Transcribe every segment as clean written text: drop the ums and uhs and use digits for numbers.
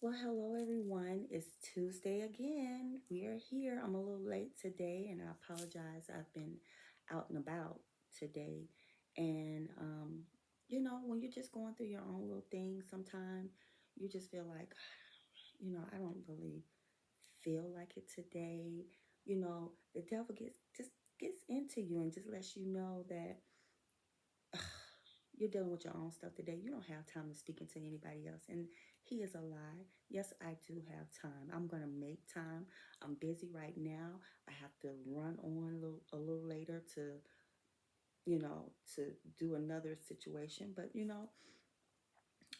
Well, hello everyone. It's Tuesday again. We are here. I'm a little late today and I apologize. I've been out and about today. And when you're just going through your own little thing, sometimes you just feel like, I don't really feel like it today. The devil gets into you and just lets you know that you're dealing with your own stuff today. You don't have time to speak into anybody else. And he is a lie. Yes, I do have time. I'm going to make time. I'm busy right now. I have to run on a little later to do another situation. But,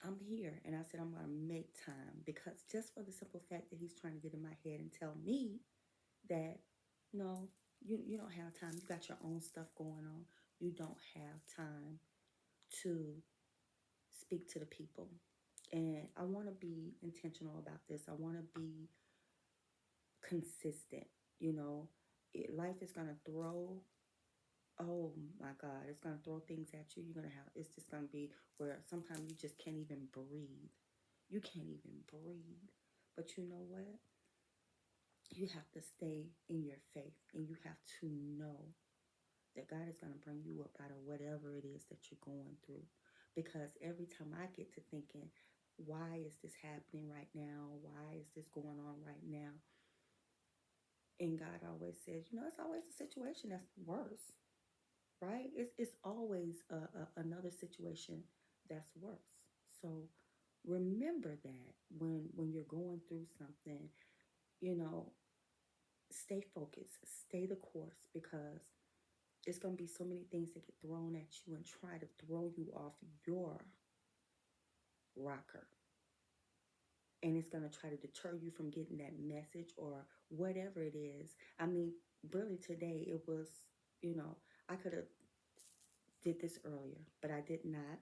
I'm here. And I said, I'm going to make time because just for the simple fact that he's trying to get in my head and tell me that, no, you don't have time. You got your own stuff going on. You don't have time to speak to the people. And I want to be intentional about this. I want to be consistent. You know, life is going to throw, oh my God, it's going to throw things at you. You're going to have, it's just going to be where sometimes you just can't even breathe. You can't even breathe. But you know what? You have to stay in your faith and you have to know that God is going to bring you up out of whatever it is that you're going through. Because every time I get to thinking, why is this happening right now? Why is this going on right now? And God always says, it's always a situation that's worse, right? It's always another situation that's worse. So remember that when you're going through something, you know, stay focused, stay the course because it's going to be so many things that get thrown at you and try to throw you off your rocker. And it's going to try to deter you from getting that message or whatever it is. I mean, really today it was, you know, I could have did this earlier, but I did not.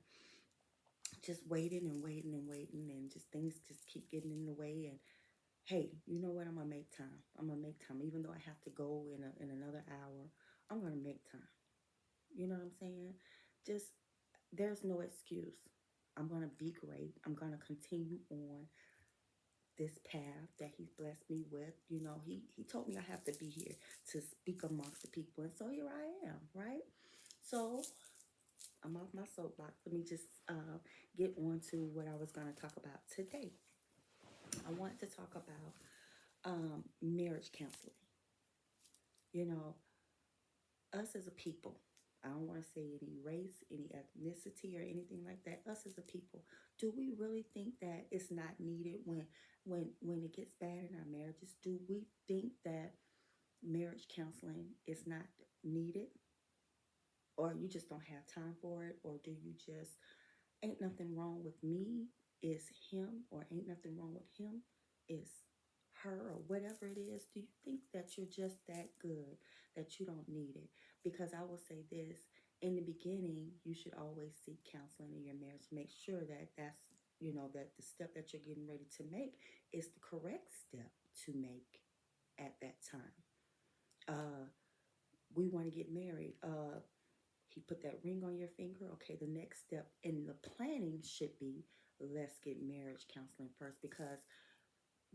Just waiting and waiting and waiting and just things just keep getting in the way and hey, you know what? I'm gonna make time. I'm gonna make time, even though I have to go in another hour. I'm gonna make time. You know what I'm saying? Just there's no excuse. I'm going to be great. I'm going to continue on this path that he's blessed me with. He told me I have to be here to speak amongst the people. And so here I am, right? So I'm off my soapbox. Let me just get on to what I was going to talk about today. I want to talk about marriage counseling. You know, us as a people, I don't want to say any race, any ethnicity, or anything like that. Us as a people, do we really think that it's not needed when it gets bad in our marriages? Do we think that marriage counseling is not needed, or you just don't have time for it, or do you just ain't nothing wrong with me? Is him, or ain't nothing wrong with him? Is her, or whatever it is, do you think that you're just that good that you don't need it? Because I will say this, in the beginning, you should always seek counseling in your marriage. Make sure that that the step that you're getting ready to make is the correct step to make at that time. Uh, we want to get married. He put that ring on your finger. Okay, the next step in the planning should be let's get marriage counseling first because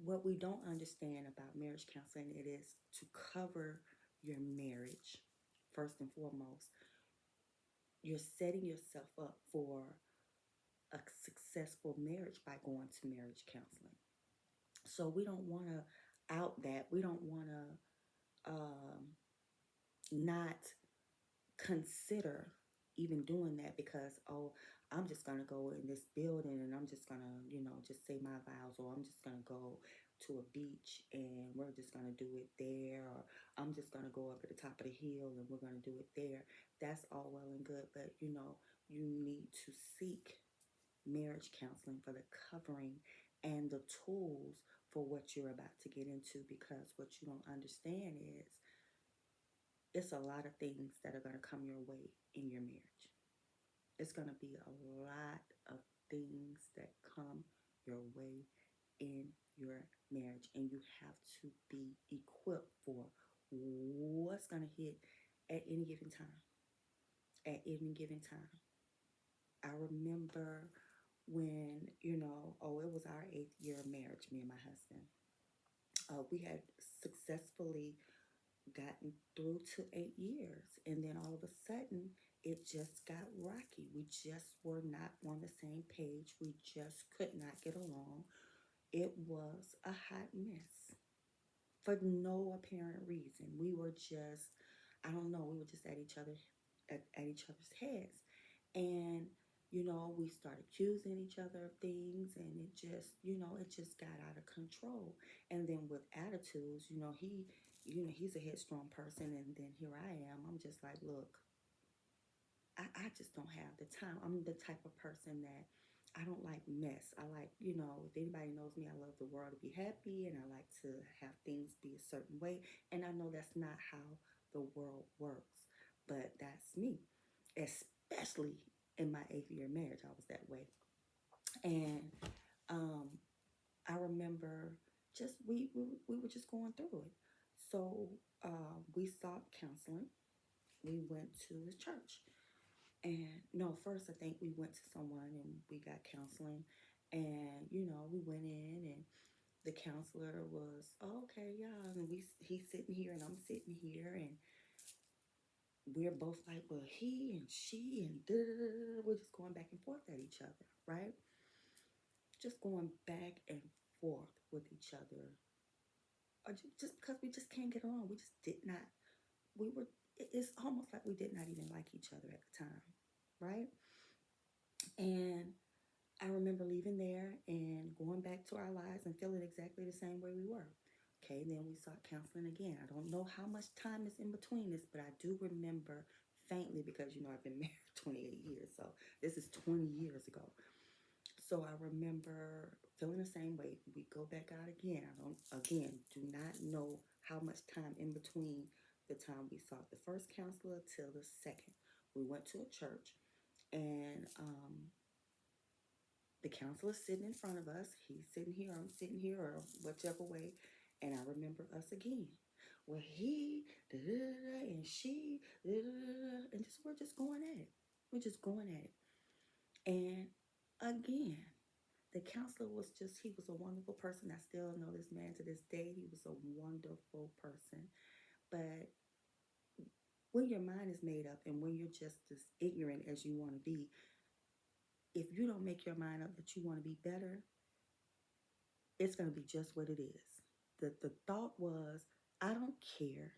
what we don't understand about marriage counseling it is to cover your marriage first and foremost. You're setting yourself up for a successful marriage by going to marriage counseling. So we don't want to out that. We don't want to not consider even doing that because I'm just gonna go in this building and I'm just gonna just say my vows or I'm just gonna go to a beach and we're just gonna do it there or I'm just gonna go up at the top of the hill and we're gonna do it there. That's all well and good, but you need to seek marriage counseling for the covering and the tools for what you're about to get into because what you don't understand is it's a lot of things that are going to come your way in your marriage. It's going to be a lot of things that come your way in your marriage, and you have to be equipped for what's going to hit at any given time. At any given time. I remember when, oh, it was our 8th year of marriage, me and my husband. We had successfully gotten through to 8 years, and then all of a sudden, it just got rocky. We just were not on the same page. We just could not get along. It was a hot mess for no apparent reason. We were just, I don't know, we were just at each other's heads. And we started accusing each other of things, and it just got out of control. And then with attitudes, he's a headstrong person, and then here I am. I'm just like, look, I just don't have the time. I'm the type of person that I don't like mess. I like, if anybody knows me, I love the world to be happy, and I like to have things be a certain way. And I know that's not how the world works, but that's me. Especially in my 8th year marriage, I was that way. And um, I remember just we were just going through it. So we sought counseling. We went to the church. And no, first I think we went to someone and we got counseling. And we went in, and the counselor was, oh, okay, yeah, and he's sitting here and I'm sitting here, and we're both like, well, he and she and da, da, da, da. We're just going back and forth at each other, right? Just going back and forth with each other, or just because we just can't get along. We just did not. We were. It's almost like we did not even like each other at the time, right? And I remember leaving there and going back to our lives and feeling exactly the same way we were. Okay, then we sought counseling again. I don't know how much time is in between this, but I do remember faintly because I've been married 28 years, so this is 20 years ago. So I remember feeling the same way. We go back out again. I don't, again, do not know how much time in between the time we sought the first counselor till the second. We went to a church, and the counselor sitting in front of us. He's sitting here, I'm sitting here, or whichever way. And I remember us again. Well, he, da, da, da, da, and she, da, da, da, da, and we're just going at it. We're just going at it. And again, the counselor he was a wonderful person. I still know this man to this day. He was a wonderful person. But when your mind is made up and when you're just as ignorant as you want to be, if you don't make your mind up that you want to be better, it's going to be just what it is. The thought was, I don't care.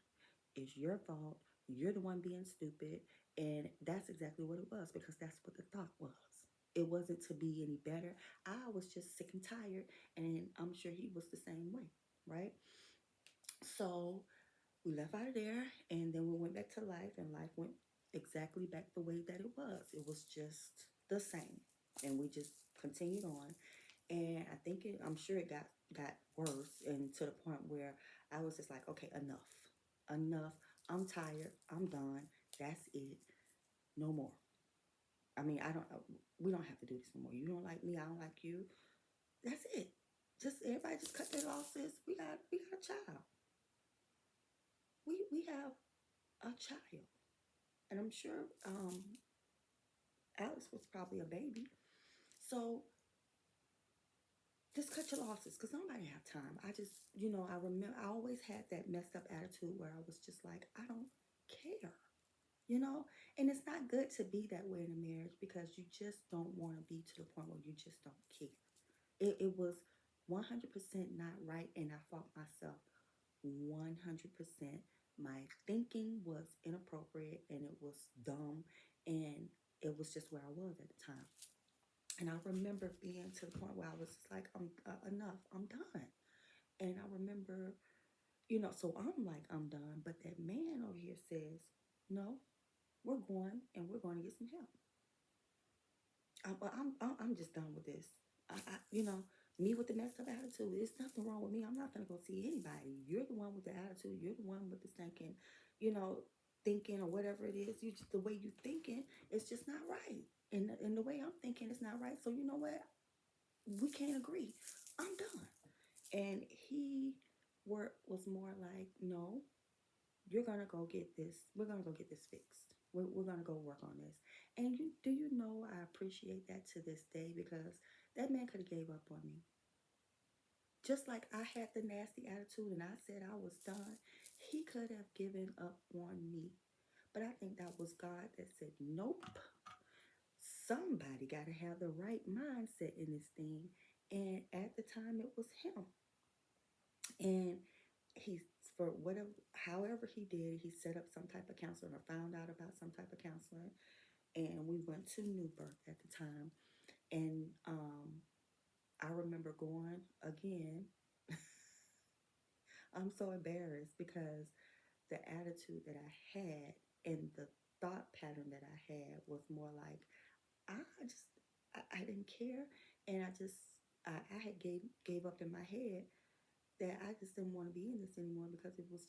It's your fault. You're the one being stupid. And that's exactly what it was, because that's what the thought was. It wasn't to be any better. I was just sick and tired, and I'm sure he was the same way, right? So we left out of there, and then we went back to life, and life went exactly back the way that it was. It was just the same, and we just continued on. And I'm sure it got worse, and to the point where I was just like, okay, enough. I'm tired. I'm done. That's it. No more. I mean, I don't. We don't have to do this no more. You don't like me. I don't like you. That's it. Just everybody just cut their losses. We got a child. We have a child, and I'm sure Alex was probably a baby. So just cut your losses, because nobody have time. I remember I always had that messed up attitude where I was just like, I don't care, you know? And it's not good to be that way in a marriage, because you just don't want to be to the point where you just don't care. It was 100% not right, and I fought myself 100%. My thinking was inappropriate, and it was dumb, and it was just where I was at the time. And I remember being to the point where I was just like, enough, I'm done. And I remember, so I'm like, I'm done. But that man over here says, no, we're going, and we're going to get some help. I'm just done with this. Me with the messed up attitude. There's nothing wrong with me. I'm not gonna go see anybody. You're the one with the attitude. You're the one with the thinking, you know, thinking or whatever it is. You just the way you thinking, it's just not right. And the way I'm thinking is not right. So you know what? We can't agree. I'm done. And he was more like, no, you're gonna go get this. We're gonna go get this fixed. We're gonna go work on this. And do you know I appreciate that to this day because that man could have gave up on me. Just like I had the nasty attitude and I said I was done, he could have given up on me. But I think that was God that said, nope, somebody got to have the right mindset in this thing. And at the time, it was him. And he, for whatever, however he did, he set up some type of counseling or found out about some type of counseling. And we went to New Birth at the time. And I remember going again. I'm so embarrassed because the attitude that I had and the thought pattern that I had was more like I just I didn't care, and I had gave up in my head that I just didn't want to be in this anymore because it was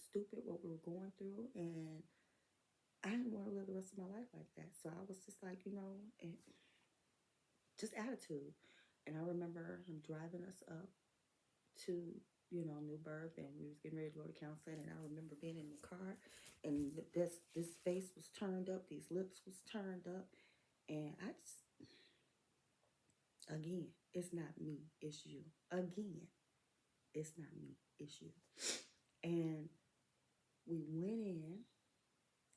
stupid what we were going through, and I didn't want to live the rest of my life like that. So I was just like, just attitude. And I remember him driving us up to New Birth, and we was getting ready to go to counseling, and I remember being in the car, and this face was turned up, these lips was turned up, and I just, again, it's not me, it's you. Again, it's not me, it's you. And we went in,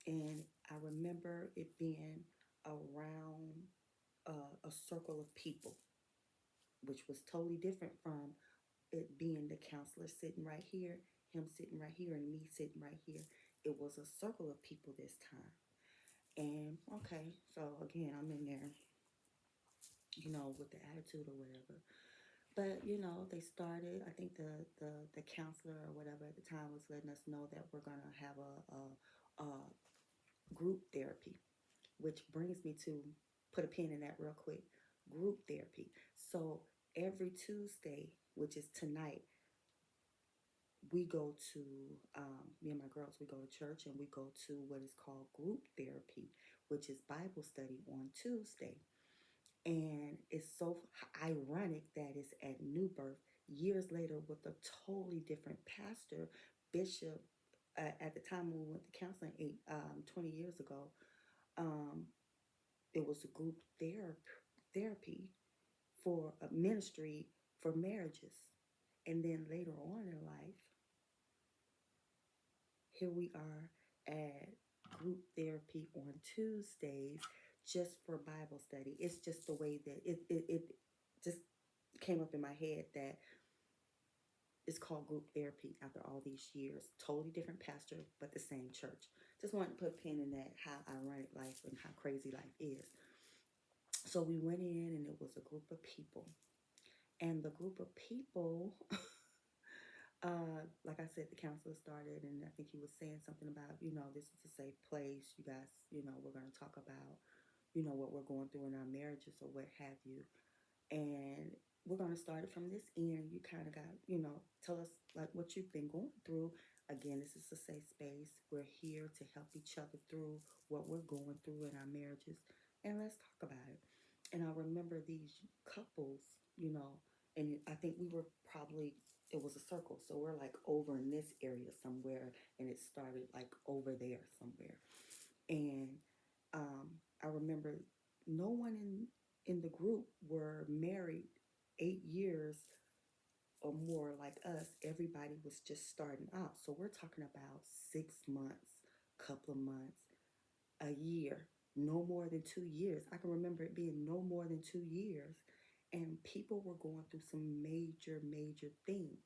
and I remember it being around a circle of people, which was totally different from it being the counselor sitting right here, him sitting right here, and me sitting right here. It was a circle of people this time. And okay, so again, I'm in there, with the attitude or whatever. But they started. I think the counselor or whatever at the time was letting us know that we're gonna have a group therapy, which brings me to put a pin in that real quick. Group therapy. So every Tuesday, which is tonight, we go to me and my girls. We go to church and we go to what is called group therapy, which is Bible study on Tuesday. And it's so ironic that it's at New Birth years later with a totally different pastor, bishop. At the time when we went to counseling 20 years ago, um, it was a group therapy for a ministry for marriages. And then later on in life, here we are at group therapy on Tuesdays just for Bible study. It's just the way that it just came up in my head that it's called group therapy after all these years. Totally different pastor, but the same church. Just wanted to put a pin in that, how ironic life and how crazy life is. So we went in and it was a group of people. And the group of people, like I said, the counselor started, and I think he was saying something about, this is a safe place. You guys, we're going to talk about, what we're going through in our marriages or what have you. And we're going to start it from this end. You kind of got, tell us like what you've been going through. Again, this is a safe space. We're here to help each other through what we're going through in our marriages. And let's talk about it. And I remember these couples, and I think we were probably, it was a circle. So we're like over in this area somewhere, and it started like over there somewhere. And I remember no one in the group were married 8 years or more like us. Everybody was just starting out. So we're talking about 6 months, couple of months, a year, no more than 2 years. I can remember it being no more than 2 years. And people were going through some major, major things.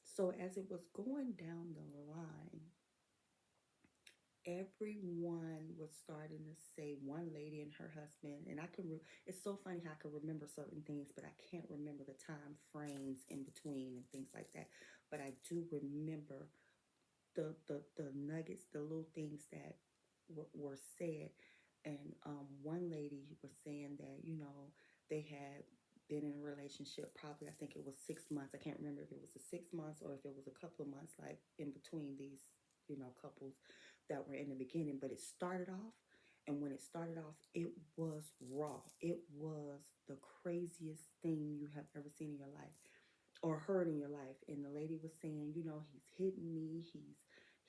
So as it was going down the line, everyone was starting to say, one lady and her husband, and it's so funny how I can remember certain things, but I can't remember the time frames in between and things like that. But I do remember the nuggets, the little things that were said. And one lady was saying that, they had been in a relationship probably, I think it was 6 months. I can't remember if it was the 6 months or if it was a couple of months, like in between these, couples that were in the beginning. But it started off, and when it started off, it was raw. It was the craziest thing you have ever seen in your life or heard in your life. And the lady was saying, he's hitting me,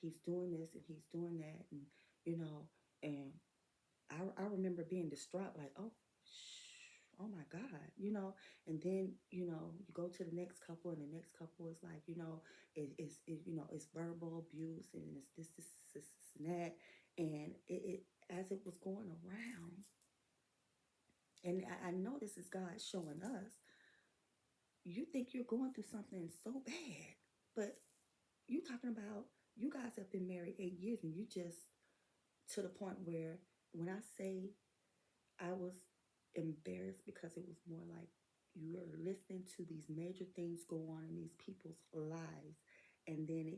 he's doing this and he's doing that, and and I remember being distraught, like, oh, oh my God, you know. And then, you know, you go to the next couple, and the next couple is like, you know, you know, it's verbal abuse, and it's this and that. And it as it was going around, and I know this is God showing us, you think you're going through something so bad, but you talking about you guys have been married 8 years, and you just to the point where when I say I was embarrassed, because it was more like you are listening to these major things go on in these people's lives, and then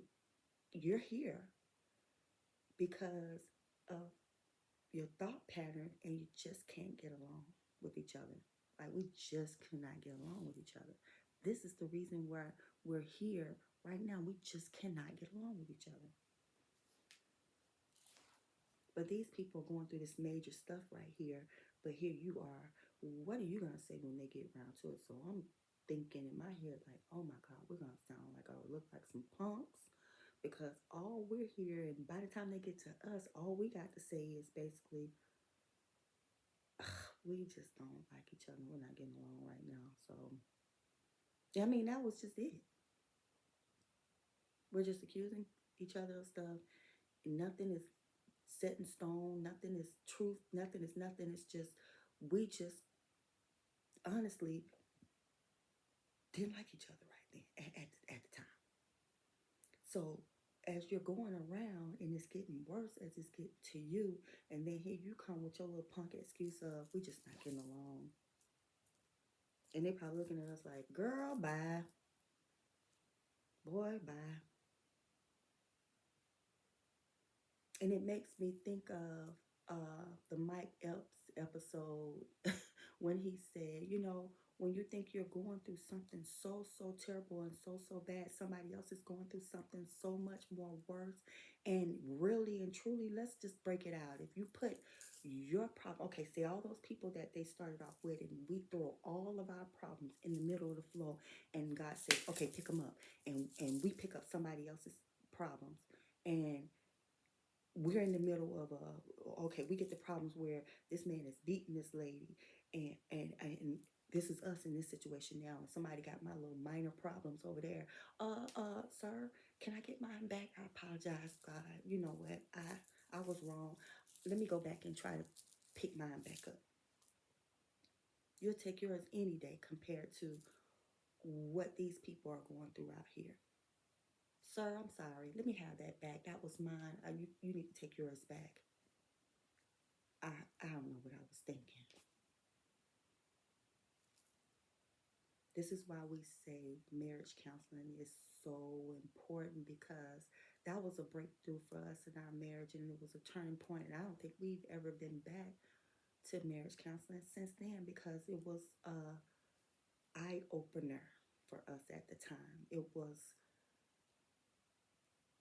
you're here because of your thought pattern, and you just can't get along with each other. Like, we just cannot get along with each other. This is the reason why we're here right now. We just cannot get along with each other. But these people are going through this major stuff right here. But here you are. What are you going to say when they get around to it? So I'm thinking in my head, like, oh my God, we're going to sound like, or look like some punks. Because all we're here, and by the time they get to us, all we got to say is basically, we just don't like each other. We're not getting along right now. So, I mean, that was just it. We're just accusing each other of stuff. Nothing is set in stone. Nothing is truth. Nothing is nothing. It's just, we just honestly didn't like each other right then at the time. So as you're going around and it's getting worse as it's getting to you, and then here you come with your little punk excuse of, we just not getting along. And they probably looking at us like, girl, bye. Boy, bye. And it makes me think of the Mike Epps episode when he said, you know, when you think you're going through something so terrible and so bad, somebody else is going through something so much more worse. And really and truly, let's just break it out. If you put your problem, okay, say all those people that they started off with, and we throw all of our problems in the middle of the floor, and God says, okay, pick them up, and we pick up somebody else's problems, and we're in the middle of a, okay, we get the problems where this man is beating this lady, and this is us in this situation now, and somebody got my little minor problems over there. Sir, can I get mine back? I apologize, God. You know what? I was wrong. Let me go back and try to pick mine back up. You'll take yours any day compared to what these people are going through out here. Sir, I'm sorry. Let me have that back. That was mine. You need to take yours back. I, I don't know what I was thinking. This is why we say marriage counseling is so important, because that was a breakthrough for us in our marriage, and it was a turning point. And I don't think we've ever been back to marriage counseling since then, because it was a eye opener for us at the time. It was,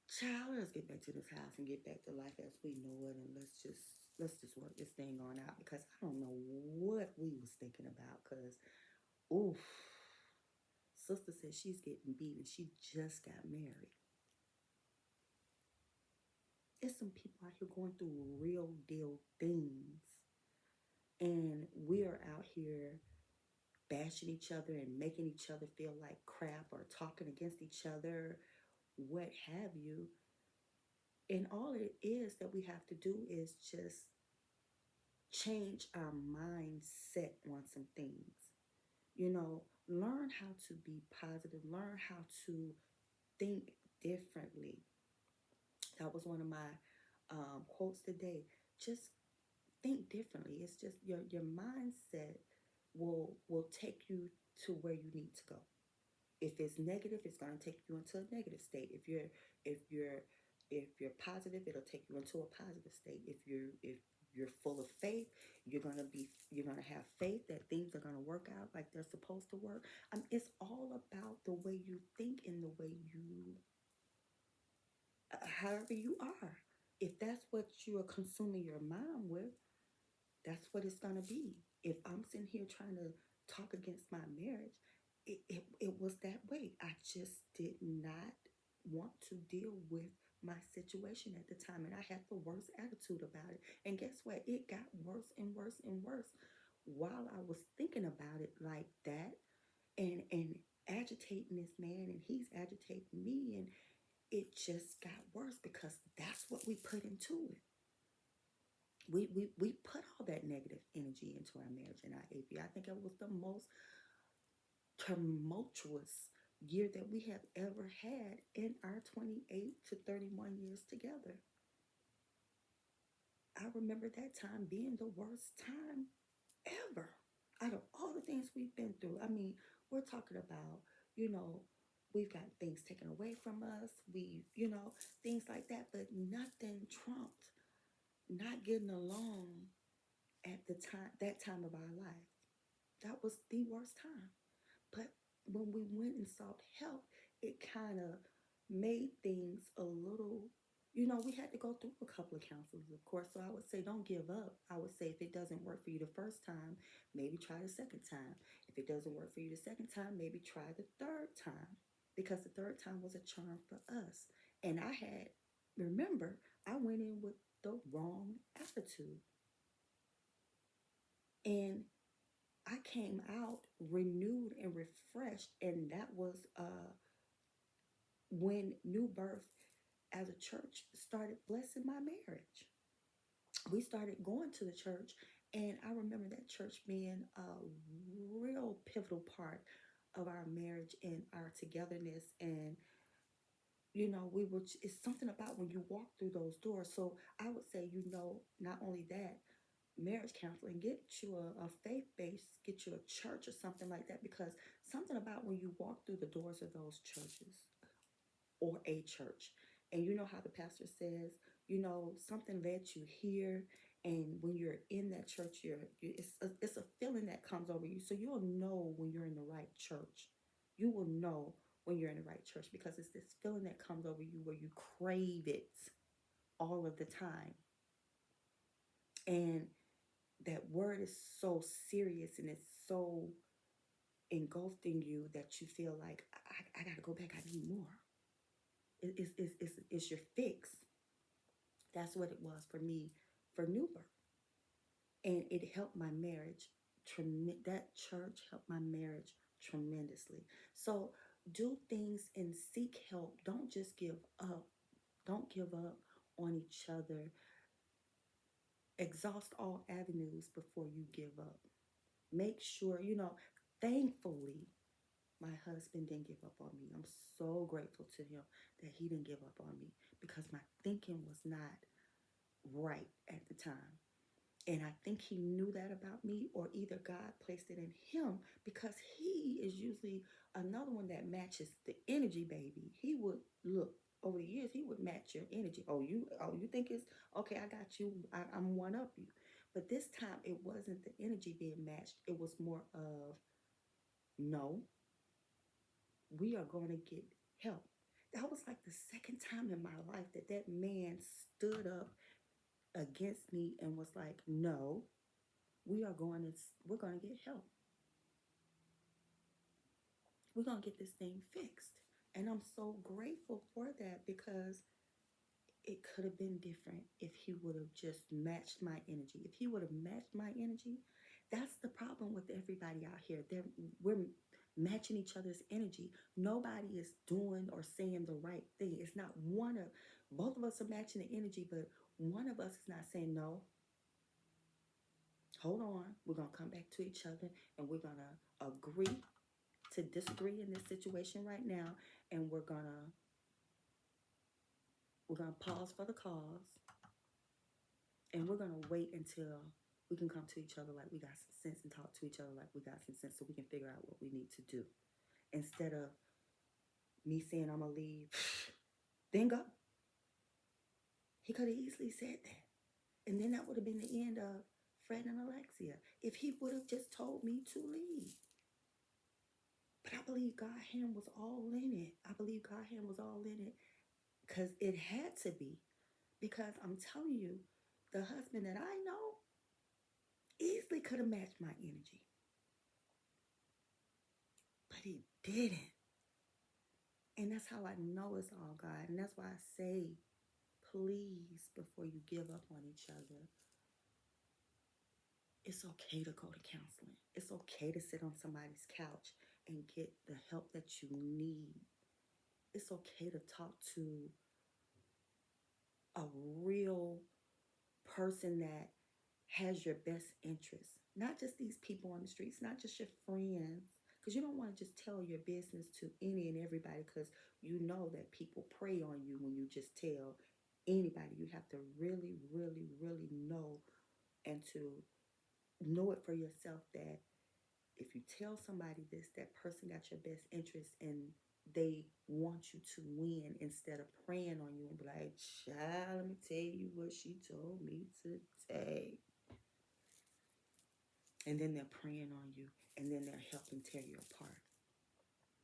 child, let's get back to this house and get back to life as we know it, and let's just work this thing on out, because I don't know what we was thinking about. Because oof, sister says she's getting beat and she just got married. There's some people out here going through real deal things, and we are out here bashing each other and making each other feel like crap, or talking against each other, what have you. And all it is that we have to do is just change our mindset on some things. You know, learn how to be positive, learn how to think differently. That was one of my quotes today. Just think differently. It's just your mindset will take you to where you need to go. If it's negative, it's going to take you into a negative state. If you're if you're positive, it'll take you into a positive state. If you're full of faith, you're gonna have faith that things are gonna work out like they're supposed to work. It's all about the way you think and the way you, however you are. If that's what you are consuming your mind with, that's what it's gonna be. If I'm sitting here trying to talk against my marriage, it was that way. I just did not want to deal with my situation at the time, and I had the worst attitude about it. And guess what? It got worse and worse and worse while I was thinking about it like that, and agitating this man, and he's agitating me, and it just got worse because that's what we put into it. We put all that negative energy into our marriage and our AP. I think it was the most tumultuous year that we have ever had in our 28 to 31 years together. I remember that time being the worst time ever. Out of all the things we've been through, I mean, we're talking about, you know, we've got things taken away from us, things like that, but nothing trumped not getting along at that time of our life. That was the worst time. But when we went and sought help, it kind of made things a little, we had to go through a couple of counselors, of course. So I would say don't give up. I would say if it doesn't work for you the first time, maybe try the second time. If it doesn't work for you the second time, maybe try the third time. Because the third time was a charm for us. And remember, I went in with the wrong attitude. And I came out renewed and refreshed, and that was when New Birth as a church started blessing my marriage. We started going to the church, and I remember that church being a real pivotal part of our marriage and our togetherness. And it's something about when you walk through those doors. So I would say, not only that, marriage counseling, get you a faith base, get you a church or something like that, because something about when you walk through the doors of those churches or a church, and you know how the pastor says, something that you hear, and when you're in that church, it's a feeling that comes over you. So you'll know when you're in the right church. You will know when you're in the right church, because it's this feeling that comes over you where you crave it all of the time. And that word is so serious, and it's so engulfed in you that you feel like, I gotta go back, I need more. It's your fix. That's what it was for me for New Birth. And it helped my marriage. That church helped my marriage tremendously. So do things and seek help. Don't just give up. Don't give up on each other. Exhaust all avenues before you give up. Make sure, thankfully, my husband didn't give up on me. I'm so grateful to him that he didn't give up on me, because my thinking was not right at the time. And I think he knew that about me, or either God placed it in him, because he is usually another one that matches the energy, baby. He would look over the years, he would match your energy. Oh, you think it's okay, I got you. I'm one up you. But this time it wasn't the energy being matched. It was more of, no, we are going to get help. That was like the second time in my life that man stood up against me and was like, no, we're going to get help. We're going to get this thing fixed. And I'm so grateful for that, because it could have been different if he would have just matched my energy. If he would have matched my energy, that's the problem with everybody out here. We're matching each other's energy. Nobody is doing or saying the right thing. It's not both of us are matching the energy, but one of us is not saying, no, hold on. We're going to come back to each other, and we're going to agree to disagree in this situation right now, and we're gonna pause for the cause, and we're gonna wait until we can come to each other like we got some sense, and talk to each other like we got some sense, so we can figure out what we need to do, instead of me saying I'm gonna leave. Then go. He could have easily said that, and then that would have been the end of Fred and Alexia, if he would have just told me to leave. But I believe God's hand was all in it. I believe God's hand was all in it, because it had to be. Because I'm telling you, the husband that I know easily could have matched my energy, but he didn't. And that's how I know it's all God. And that's why I say, please, before you give up on each other, it's okay to go to counseling. It's okay to sit on somebody's couch and get the help that you need. It's okay to talk to a real person that has your best interests, not just these people on the streets, not just your friends. Because you don't want to just tell your business to any and everybody, because you know that people prey on you when you just tell anybody. You have to really, really, really know, and to know it for yourself, that if you tell somebody this, that person got your best interest and they want you to win, instead of preying on you and be like, child, let me tell you what she told me today. And then they're preying on you, and then they're helping tear you apart.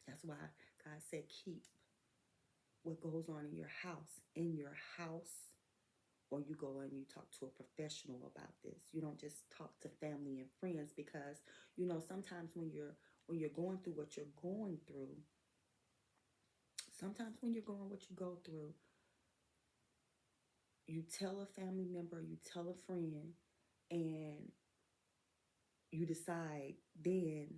That's why God said, keep what goes on in your house, or you go and you talk to a professional about this. You don't just talk to family and friends, because sometimes when you're going through what you're going through, sometimes when you're going what you go through, you tell a family member, you tell a friend, and you decide then,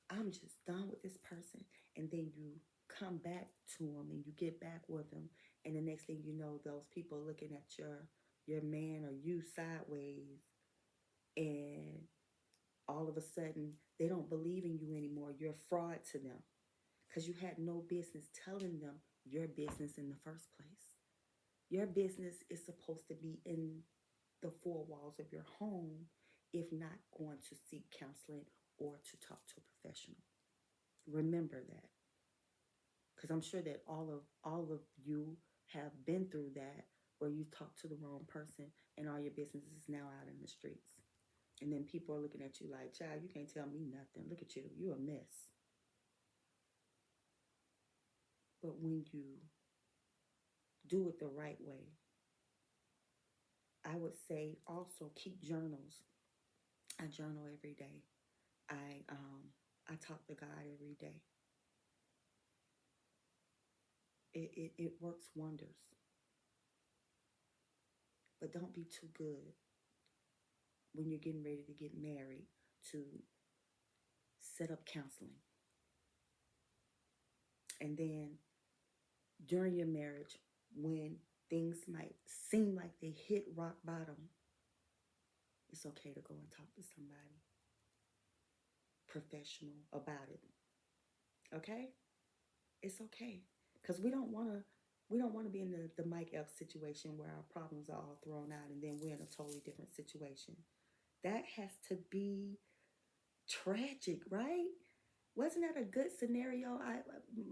I'm just done with this person. And then you come back to them and you get back with them. And the next thing you know, those people are looking at your man or you sideways. And all of a sudden, they don't believe in you anymore. You're a fraud to them, because you had no business telling them your business in the first place. Your business is supposed to be in the four walls of your home, if not going to seek counseling or to talk to a professional. Remember that, because I'm sure that all of you have been through that, where you talk to the wrong person and all your business is now out in the streets. And then people are looking at you like, child, you can't tell me nothing. Look at you. You're a mess. But when you do it the right way, I would say also keep journals. I journal every day. I talk to God every day. It works wonders. But don't be too good when you're getting ready to get married to set up counseling. And then during your marriage, when things might seem like they hit rock bottom, it's okay to go and talk to somebody professional about it. Okay? It's okay. Because we don't want to be in the Mike Epps situation where our problems are all thrown out and then we're in a totally different situation. That has to be tragic, right? Wasn't that a good scenario?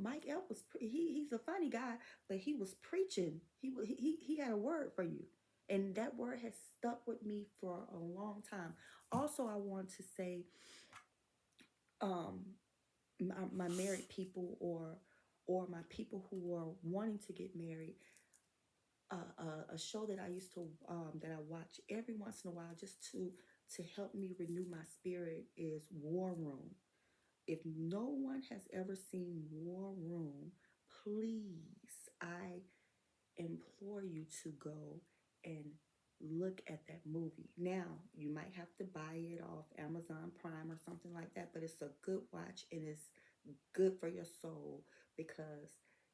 Mike Epps he's a funny guy, but he was preaching. He had a word for you, and that word has stuck with me for a long time. Also, I want to say, um, my married people, or my people who are wanting to get married, a show that I used to that I watch every once in a while, just to help me renew my spirit, is War Room. If no one has ever seen War Room, please, I implore you to go and look at that movie. Now, you might have to buy it off Amazon Prime or something like that, but it's a good watch and it's good for your soul, because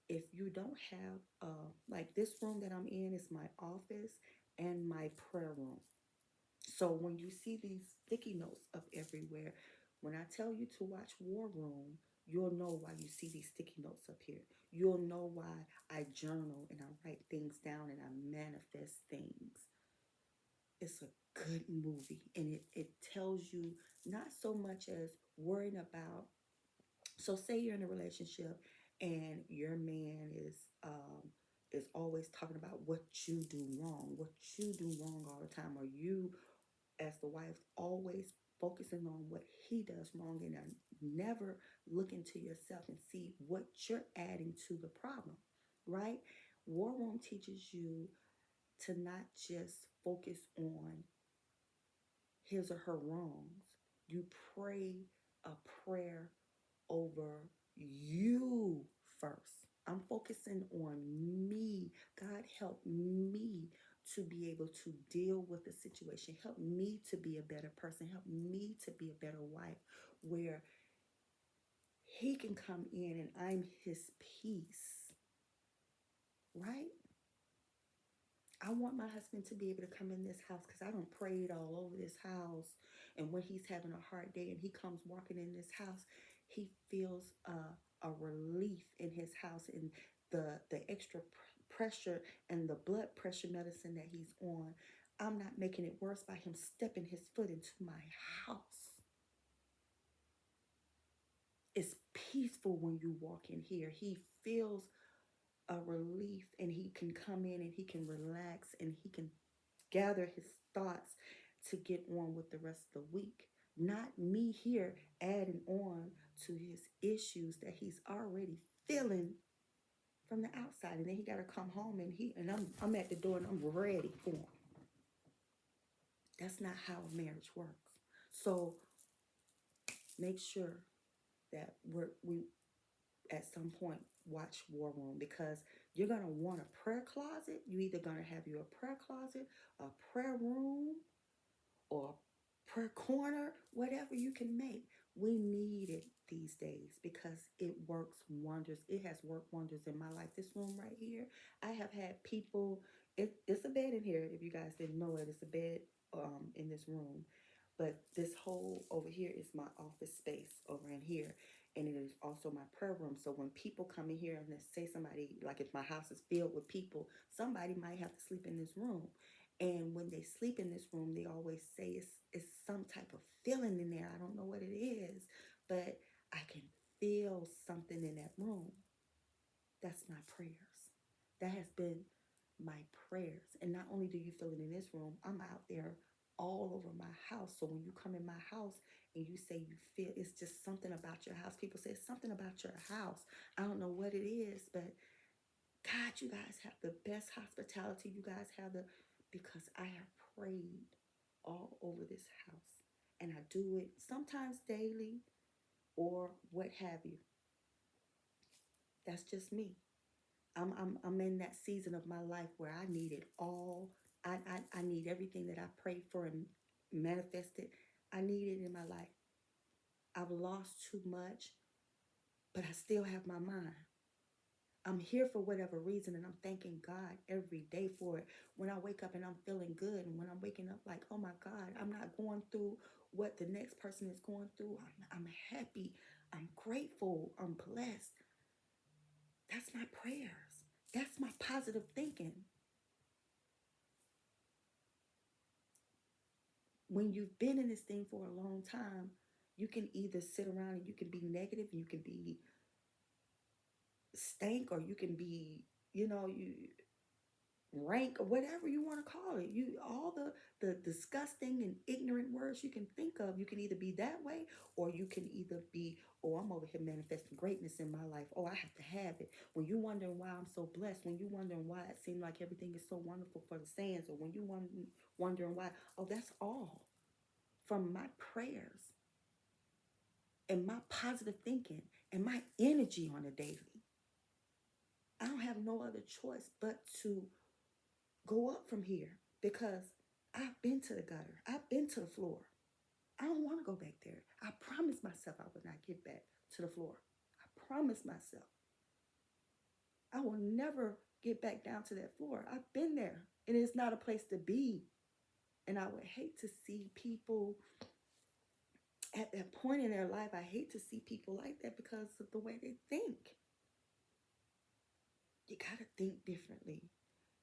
if you don't have, like, this room that I'm in is my office and my prayer room. So when you see these sticky notes up everywhere, when I tell you to watch War Room, you'll know why you see these sticky notes up here. You'll know why I journal and I write things down and I manifest things. It's a good movie, and it tells you not so much as worrying about. So say you're in a relationship and your man is always talking about what you do wrong, all the time, or you as the wife always focusing on what he does wrong, and are never looking to yourself and see what you're adding to the problem, right? War Room teaches you to not just focus on his or her wrongs. You pray a prayer over you first. I'm focusing on me. God, help me to be able to deal with the situation. Help me to be a better person. Help me to be a better wife where he can come in and I'm his peace, right? I want my husband to be able to come in this house because I don't prayed all over this house. And when he's having a hard day and he comes walking in this house, he feels a relief in his house, and the extra pressure and the blood pressure medicine that he's on. I'm not making it worse by him stepping his foot into my house. It's peaceful when you walk in here. He feels a relief, and he can come in and he can relax and he can gather his thoughts to get on with the rest of the week. Not me here adding on to his issues that he's already feeling from the outside. And then he gotta come home and I'm at the door and I'm ready for him. That's not how a marriage works. So make sure that we at some point watch War Room, because you're gonna want a prayer closet. You either gonna have your prayer closet, a prayer room, or prayer corner, whatever you can make. We need it these days because it works wonders. It has worked wonders in my life. This room right here, I have had people. It's a bed in here. If you guys didn't know it, it's a bed in this room. But this whole over here is my office space over in here. And it is also my prayer room. So when people come in here and let's say somebody, like if my house is filled with people, somebody might have to sleep in this room. And when they sleep in this room, they always say it's some type of feeling in there. I don't know what it is, but I can feel something in that room. That's my prayers. That has been my prayers. And not only do you feel it in this room, I'm out there all over my house. So when you come in my house and you say you feel, it's just something about your house. People say it's something about your house. I don't know what it is, but God, you guys have the best hospitality. You guys have because I have prayed all over this house. And I do it sometimes daily or what have you. That's just me. I'm in that season of my life where I need it all. I need everything that I prayed for and manifested. I need it in my life. I've lost too much, but I still have my mind. I'm here for whatever reason, and I'm thanking God every day for it. When I wake up and I'm feeling good, and when I'm waking up like, oh my God, I'm not going through what the next person is going through. I'm happy. I'm grateful. I'm blessed. That's my prayers. That's my positive thinking. When you've been in this thing for a long time, you can either sit around and you can be negative, you can be stank, or you can be, you rank, or whatever you want to call it. You all the disgusting and ignorant words you can think of. You can either be that way, or you can either be, oh, I'm over here manifesting greatness in my life. Oh, I have to have it. When you wondering why I'm so blessed, when you wondering why it seems like everything is so wonderful for the sands, or when you wondering why, oh, that's all from my prayers and my positive thinking and my energy on a daily. I don't have no other choice but to go up from here because I've been to the gutter. I've been to the floor. I don't want to go back there. I promised myself I would not get back to the floor. I promised myself I will never get back down to that floor. I've been there and it's not a place to be. And I would hate to see people at that point in their life. I hate to see people like that because of the way they think. You got to think differently.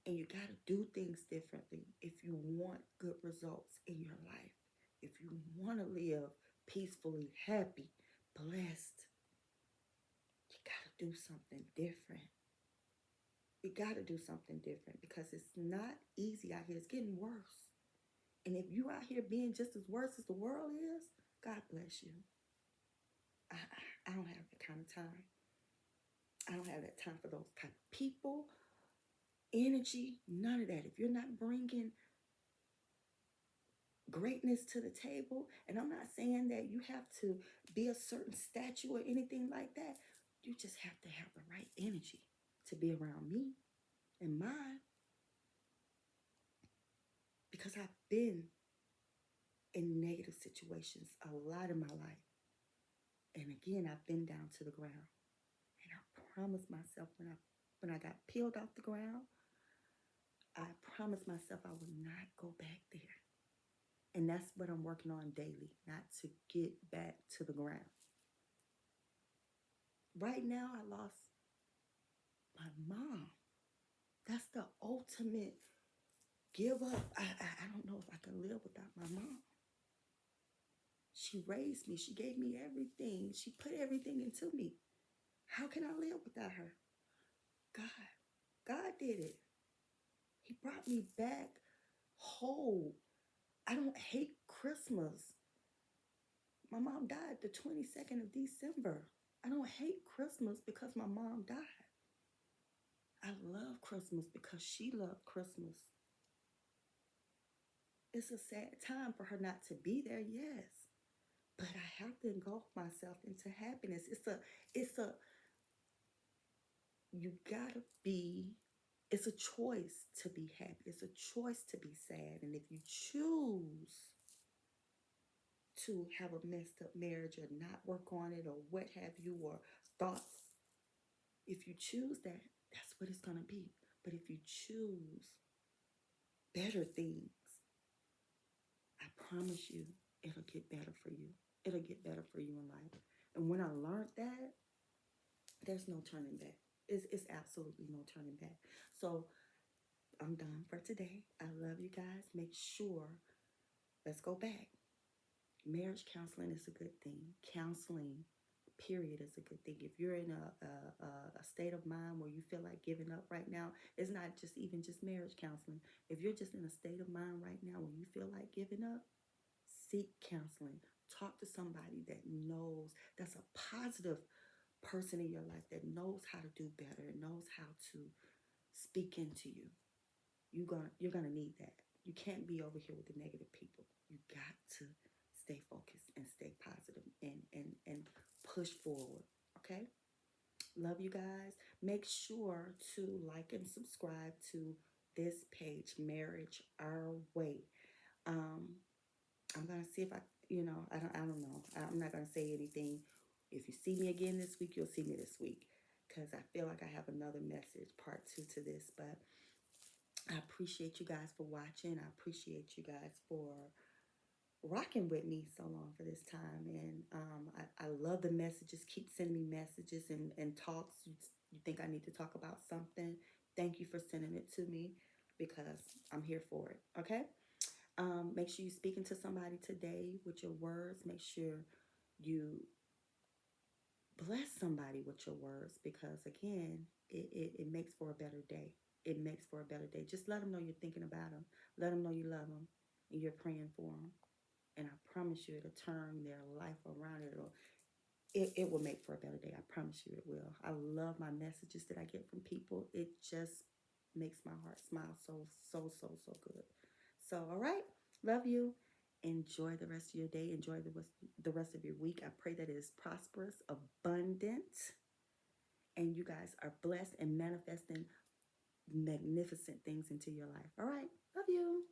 And you got to do things differently if you want good results in your life. If you want to live peacefully, happy, blessed, you got to do something different. You got to do something different because it's not easy out here. It's getting worse. And if you out here being just as worse as the world is, God bless you. I don't have that kind of time. I don't have that time for those type of people, energy, none of that. If you're not bringing greatness to the table, and I'm not saying that you have to be a certain statue or anything like that, you just have to have the right energy. to be around me and mine because I've been in negative situations a lot in my life. And again, I've been down to the ground. And I promised myself when I got peeled off the ground, I promised myself I would not go back there. And that's what I'm working on daily, not to get back to the ground. Right now, I lost my mom. That's the ultimate give up. I don't know if I can live without my mom. She raised me. She gave me everything. She put everything into me. How can I live without her? God. God did it. He brought me back whole. I don't hate Christmas. My mom died the 22nd of December. I don't hate Christmas because my mom died. I love Christmas because she loved Christmas. It's a sad time for her not to be there, yes. But I have to engulf myself into happiness. You gotta be, it's a choice to be happy. It's a choice to be sad. And if you choose to have a messed up marriage or not work on it or what have you, or thoughts, if you choose that, that's what it's gonna be. But if you choose better things, I promise you, it'll get better for you. It'll get better for you in life. And when I learned that, there's no turning back. It's absolutely no turning back. So I'm done for today. I love you guys. Make sure, let's go back. Marriage counseling is a good thing. Counseling, period, is a good thing. If you're in a state of mind where you feel like giving up right now, it's not just even just marriage counseling. If you're just in a state of mind right now where you feel like giving up, seek counseling. Talk to somebody that knows, that's a positive person in your life that knows how to do better, knows how to speak into you. You're gonna need that. You can't be over here with the negative people. You got to stay focused and stay positive and push forward. Okay? Love you guys. Make sure to like and subscribe to this page, Marriage Our Way. Um, I'm gonna see if I don't know. I'm not gonna say anything. If you see me again this week, you'll see me this week because I feel like I have another message, part 2 to this. But I appreciate you guys for watching. I appreciate you guys for rocking with me so long for this time. And I love the messages. Keep sending me messages and talks. You think I need to talk about something? Thank you for sending it to me because I'm here for it. Okay? Make sure you're speaking to somebody today with your words. Make sure you bless somebody with your words because, again, it makes for a better day. It makes for a better day. Just let them know you're thinking about them. Let them know you love them and you're praying for them. And I promise you, it'll turn their life around. It will make for a better day. I promise you it will. I love my messages that I get from people. It just makes my heart smile so good. So, all right. Love you. Enjoy the rest of your day. Enjoy the rest of your week. I pray that it is prosperous, abundant, and you guys are blessed and manifesting magnificent things into your life. All right. Love you.